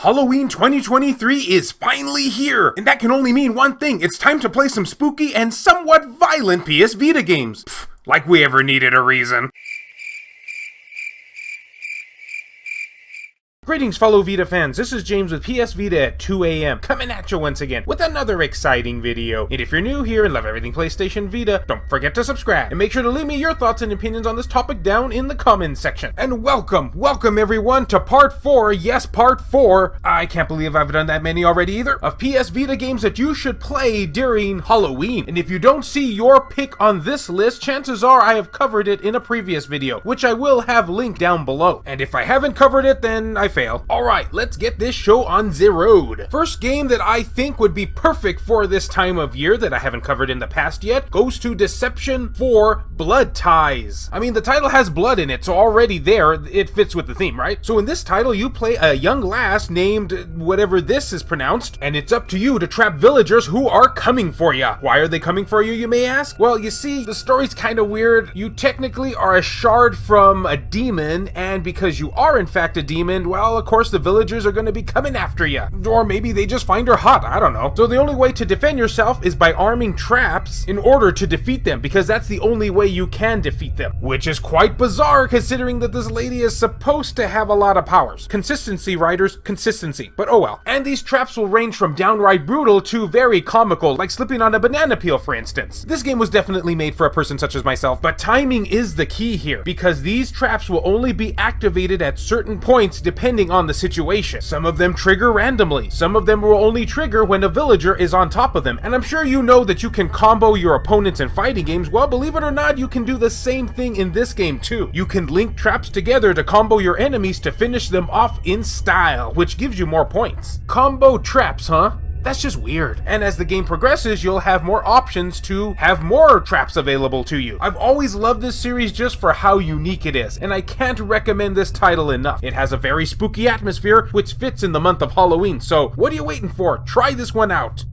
Halloween 2023 is finally here, and that can only mean one thing. It's time to play some spooky and somewhat violent PS Vita games. Pfft, like we ever needed a reason. Greetings fellow Vita fans, this is James with PS Vita at 2 AM, coming at you once again with another exciting video. And if you're new here and love everything PlayStation Vita, don't forget to subscribe, and make sure to leave me your thoughts and opinions on this topic down in the comments section. And welcome everyone to part 4, yes part 4, I can't believe I've done that many already either, of PS Vita games that you should play during Halloween. And if you don't see your pick on this list, chances are I have covered it in a previous video, which I will have linked down below. And if I haven't covered it, then I fail. Alright, let's get this show on the road. First game that I think would be perfect for this time of year that I haven't covered in the past yet goes to Deception 4 Blood Ties. I mean, the title has blood in it, so already there, it fits with the theme, right? So in this title, you play a young lass named whatever this is pronounced, and it's up to you to trap villagers who are coming for you. Why are they coming for you, you may ask? Well, you see, the story's kind of weird. You technically are a shard from a demon, and because you are in fact a demon, well, of course the villagers are going to be coming after you. Or maybe they just find her hot, I don't know. So the only way to defend yourself is by arming traps in order to defeat them, because that's the only way you can defeat them. Which is quite bizarre considering that this lady is supposed to have a lot of powers. Consistency, writers, consistency. But oh well. And these traps will range from downright brutal to very comical, like slipping on a banana peel for instance. This game was definitely made for a person such as myself, but timing is the key here, because these traps will only be activated at certain points depending on the situation. Some of them trigger randomly, some of them will only trigger when a villager is on top of them, and I'm sure you know that you can combo your opponents in fighting games. Well, believe it or not, you can do the same thing in this game too. You can link traps together to combo your enemies to finish them off in style, which gives you more points. Combo traps, huh? That's just weird. And as the game progresses, you'll have more options to have more traps available to you. I've always loved this series just for how unique it is, and I can't recommend this title enough. It has a very spooky atmosphere, which fits in the month of Halloween, so what are you waiting for? Try this one out.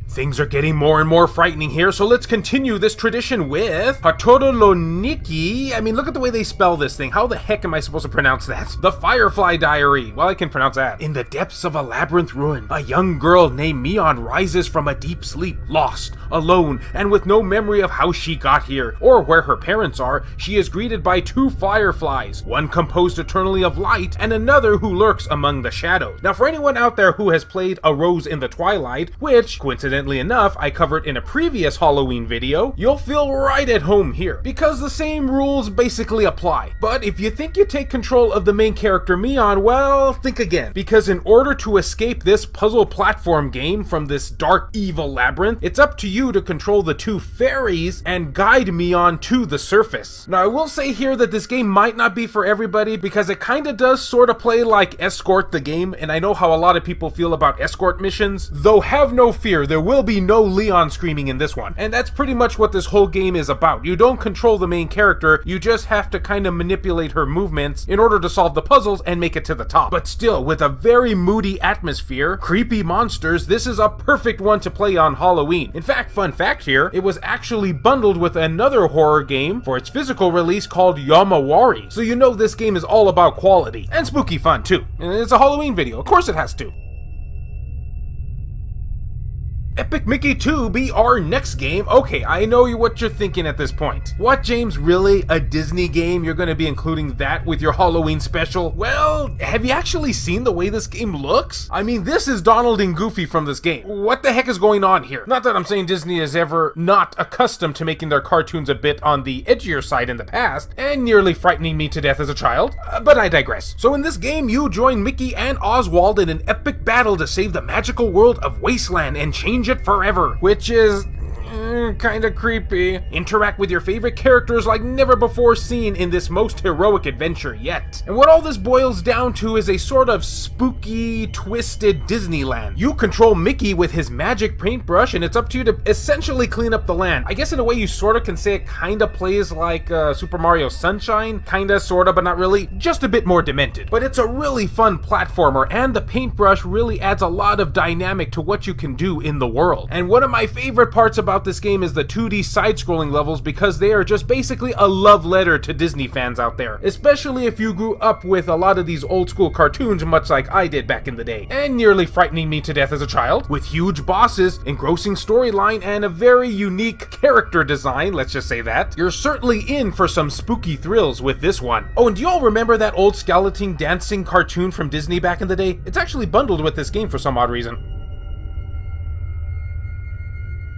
Things are getting more and more frightening here, so let's continue this tradition with Hatodoloniki. I mean, look at the way they spell this thing. How the heck am I supposed to pronounce that? The Firefly Diary. Well, I can pronounce that. In the depths of a labyrinth ruin, a young girl named Mion rises from a deep sleep, lost, alone, and with no memory of how she got here, or where her parents are. She is greeted by two fireflies, one composed eternally of light, and another who lurks among the shadows. Now, for anyone out there who has played A Rose in the Twilight, which, coincidentally enough, I covered in a previous Halloween video, you'll feel right at home here, because the same rules basically apply. But if you think you take control of the main character Mion, well, think again, because in order to escape this puzzle platform game from this dark, evil labyrinth, it's up to you to control the two fairies and guide Mion to the surface. Now, I will say here that this game might not be for everybody, because it kinda does sorta play like Escort the game, and I know how a lot of people feel about escort missions, though have no fear, there will be no Leon screaming in this one. And that's pretty much what this whole game is about. You don't control the main character, you just have to kind of manipulate her movements in order to solve the puzzles and make it to the top. But still, with a very moody atmosphere, creepy monsters, this is a perfect one to play on Halloween. In fact, fun fact here, it was actually bundled with another horror game for its physical release called Yamawari. So you know this game is all about quality. And spooky fun too. And it's a Halloween video, of course it has to. Epic Mickey 2 be our next game. Okay, I know what you're thinking at this point. What, James, really? A Disney game? You're gonna be including that with your Halloween special? Well, have you actually seen the way this game looks? I mean, this is Donald and Goofy from this game. What the heck is going on here? Not that I'm saying Disney is ever not accustomed to making their cartoons a bit on the edgier side in the past, and nearly frightening me to death as a child, but I digress. So in this game, you join Mickey and Oswald in an epic battle to save the magical world of Wasteland and change it forever, which is kinda creepy. Interact with your favorite characters like never before seen in this most heroic adventure yet. And what all this boils down to is a sort of spooky, twisted Disneyland. You control Mickey with his magic paintbrush, and it's up to you to essentially clean up the land. I guess in a way you sorta can say it kinda plays like Super Mario Sunshine. Kinda, sorta, but not really. Just a bit more demented. But it's a really fun platformer, and the paintbrush really adds a lot of dynamic to what you can do in the world. And one of my favorite parts about this game is the 2D side-scrolling levels because they are just basically a love letter to Disney fans out there, especially if you grew up with a lot of these old school cartoons much like I did back in the day, and nearly frightening me to death as a child, with huge bosses, engrossing storyline, and a very unique character design, let's just say that. You're certainly in for some spooky thrills with this one. Oh, and do y'all remember that old skeleton dancing cartoon from Disney back in the day? It's actually bundled with this game for some odd reason.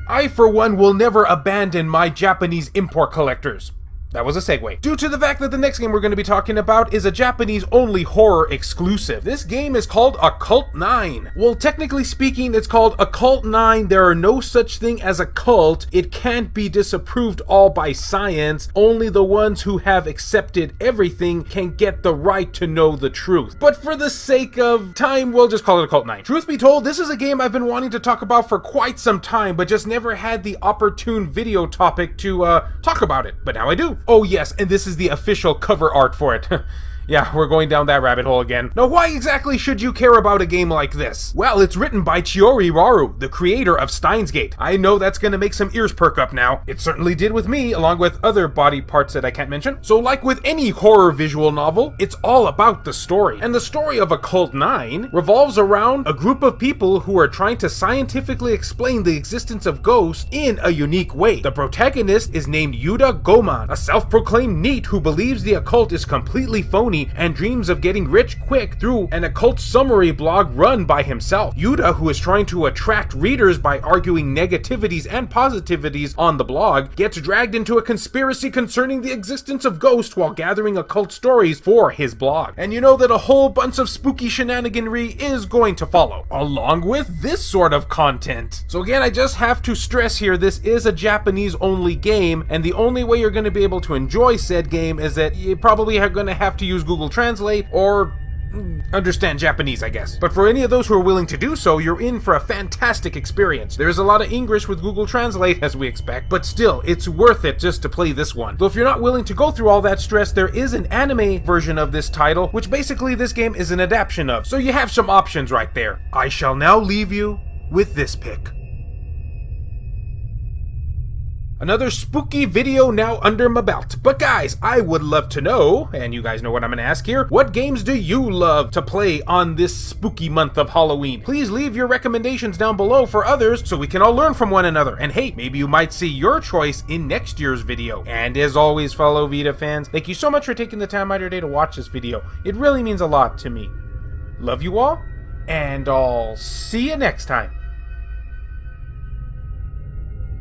I, for one, will never abandon my Japanese import collectors. That was a segue. Due to the fact that the next game we're going to be talking about is a Japanese-only horror exclusive. This game is called Occult 9. Well, technically speaking, it's called Occult 9. There are no such thing as a cult. It can't be disapproved all by science. Only the ones who have accepted everything can get the right to know the truth. But for the sake of time, we'll just call it Occult 9. Truth be told, this is a game I've been wanting to talk about for quite some time, but just never had the opportune video topic to talk about it. But now I do. Oh yes, and this is the official cover art for it. Yeah, we're going down that rabbit hole again. Now, why exactly should you care about a game like this? Well, it's written by Chiori Raru, the creator of Steins Gate. I know that's gonna make some ears perk up now. It certainly did with me, along with other body parts that I can't mention. So like with any horror visual novel, it's all about the story. And the story of Occult 9 revolves around a group of people who are trying to scientifically explain the existence of ghosts in a unique way. The protagonist is named Yuda Goman, a self-proclaimed NEET who believes the occult is completely phony and dreams of getting rich quick through an occult summary blog run by himself. Yuda, who is trying to attract readers by arguing negativities and positivities on the blog, gets dragged into a conspiracy concerning the existence of ghosts while gathering occult stories for his blog. And you know that a whole bunch of spooky shenaniganry is going to follow, along with this sort of content. So again, I just have to stress here, this is a Japanese-only game, and the only way you're going to be able to enjoy said game is that you probably are going to have to use Google Translate or understand Japanese, I guess. But for any of those who are willing to do so, you're in for a fantastic experience. There's a lot of English with Google Translate, as we expect, but still, it's worth it just to play this one. Though if you're not willing to go through all that stress, there is an anime version of this title, which basically this game is an adaptation of. So you have some options right there. I shall now leave you with this pick. Another spooky video now under my belt. But guys, I would love to know, and you guys know what I'm gonna ask here, what games do you love to play on this spooky month of Halloween? Please leave your recommendations down below for others so we can all learn from one another. And hey, maybe you might see your choice in next year's video. And as always, fellow Vita fans, thank you so much for taking the time out of your day to watch this video. It really means a lot to me. Love you all, and I'll see you next time.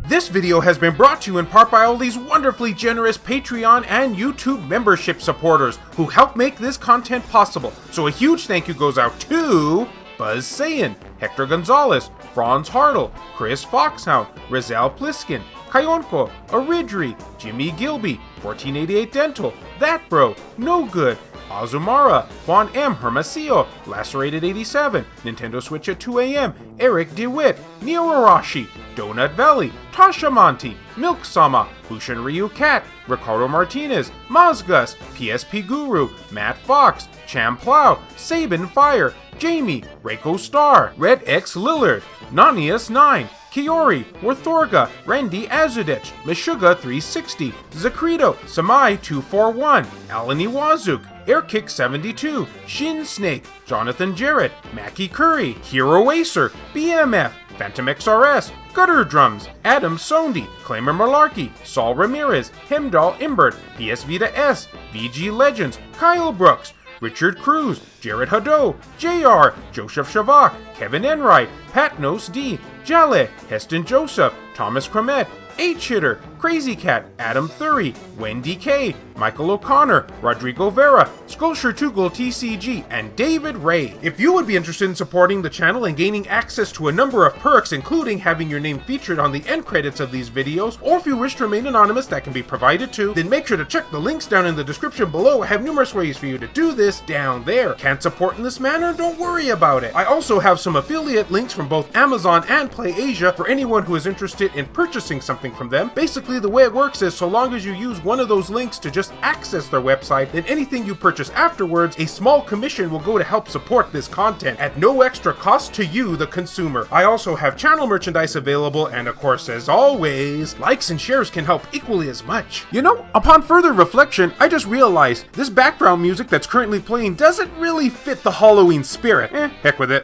This video has been brought to you in part by all these wonderfully generous Patreon and YouTube membership supporters who help make this content possible. So a huge thank you goes out to Buzz Sayin, Hector Gonzalez, Franz Hartle, Chris Foxhound, Rizal Pliskin, Kayonko, Aridri, Jimmy Gilby, 1488 Dental, That Bro, No Good, Azumara, Juan M. Hermosillo, Lacerated 87, Nintendo Switch at 2 AM, Eric DeWitt, Neo Arashi, Donut Valley, Tasha Monty, Milk Sama, Bushin Ryu Cat, Ricardo Martinez, Mazgus, PSP Guru, Matt Fox, Cham Plow, Sabin Fire, Jamie, Reiko Star, Red X Lillard, Nanius 9, Kiori, Warthorga, Randy Azudich, Meshuga 360, Zakrito, Samai 241, Alan Iwazuk, Airkick 72, Shin Snake, Jonathan Jarrett, Mackie Curry, Hero Acer, BMF, Phantom XRS, Gutter Drums, Adam Sondi, Claimer Malarkey, Saul Ramirez, Hemdall Imbert, PS Vita S, VG Legends, Kyle Brooks, Richard Cruz, Jared Hado, JR, Joseph Shavak, Kevin Enright, Patnos D, Jale, Heston Joseph, Thomas Cromet, H-Hitter, Crazy Cat, Adam Thury, Wendy K, Michael O'Connor, Rodrigo Vera, Sculpture Tugel TCG, and David Ray. If you would be interested in supporting the channel and gaining access to a number of perks, including having your name featured on the end credits of these videos, or if you wish to remain anonymous, that can be provided too, then make sure to check the links down in the description below. I have numerous ways for you to do this down there. Can't support in this manner? Don't worry about it. I also have some affiliate links from both Amazon and PlayAsia for anyone who is interested in purchasing something from them. Basically, Basically, the way it works is so long as you use one of those links to just access their website, then anything you purchase afterwards, a small commission will go to help support this content at no extra cost to you, the consumer. I also have channel merchandise available, and of course, as always, likes and shares can help equally as much. You know, upon further reflection, I just realized this background music that's currently playing doesn't really fit the Halloween spirit. Heck with it.